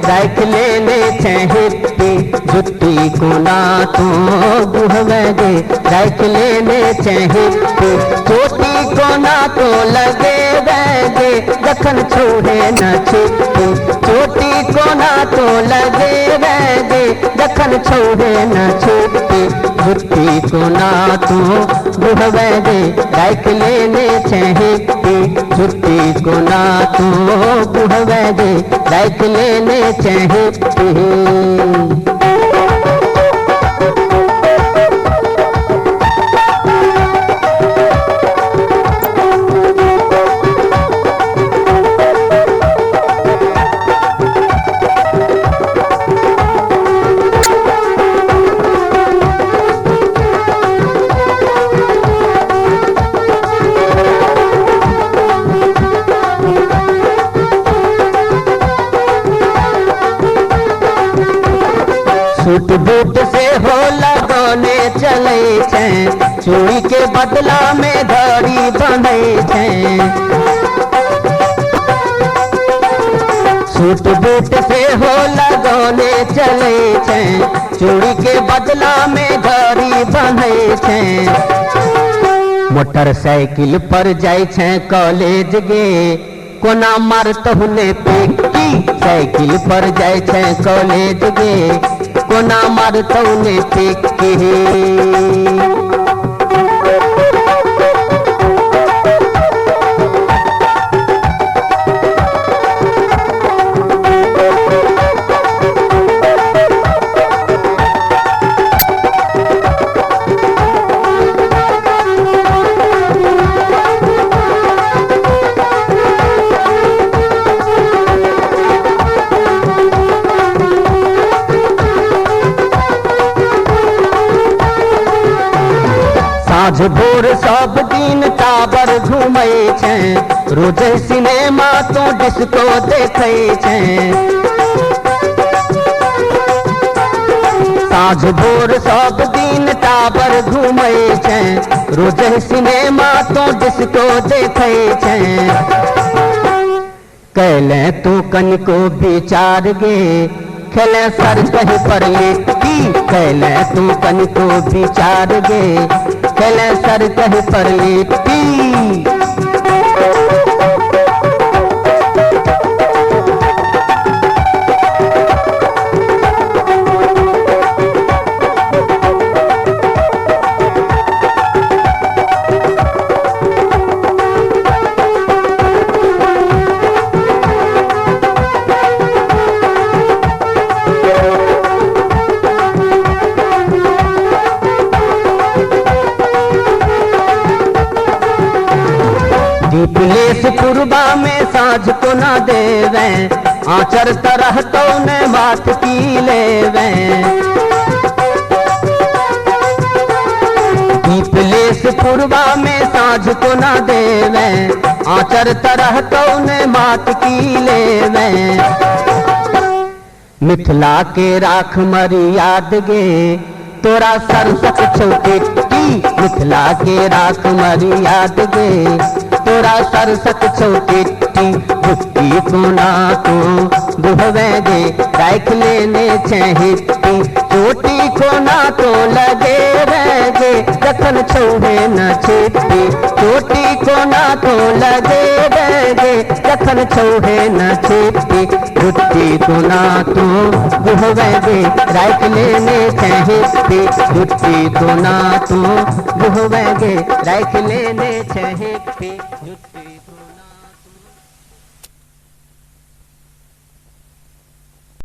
राख लेने चाहिए जुट्टी को ना तो गुहवेगे राख लेने चाहिए चोटी को ना तो लगे वेगे जखन छोड़े न छिपे चोटी को ना तो लगे वेगे जखन छोड़े न छिपे जुट्टी को ना तो गुहवेगे राख लेने चाहिए जुट्टी को ना तो गुहवेगे राख लेने चाहिए। सूट बूट से हो लगौने चले छे चूड़ी के बदला में धड़ी बंधे छे सूट बूट से हो लगौने चले छे चूड़ी के बदला में धड़ी बंधे छे मोटरसाइकिल पर जाए छे कॉलेज गे कोना मारत हुने पेकी साइकिल पर जाए छे कॉलेज गे कोना मारत हुने पेकी साँझ भोर सब दिन टावर घूमे छे रोज सिनेमा तो डिस्को देखे छे साँझ भोर सब दिन टावर घूमे छे रोज सिनेमा तो डिस्को देखे छे कैले तू कनिको विचार गे खेले सर कहीं पर लेटी कैले तू कनिको विचार गे खेले सर कहीं पर लेटी दीपलेस पूर्वा में साँझ को ना देवे आचर तरह तो ने बात की लेवे दीपलेस पूर्वा में साँझ को ना देवे आचर तरह तो ने बात की लेवे मिथिला के राख मर्याद गे तोरा सर तक चौकेटी मिथिला के राख मर्याद गे तोरा सर सक चौकेटी जुट्टी को ना तो गुहवेगे राख लेने चाहिए चोटी को ना तो लगे रहेगे जखन छोड़े न छिपे चोटी को ना तो लगे रहेगे जखन छोड़े न छिपे जुट्टी को ना तो गुहवेगे राख लेने चाहिए जुट्टी को ना तो गुहवेगे राख लेने चाहिए।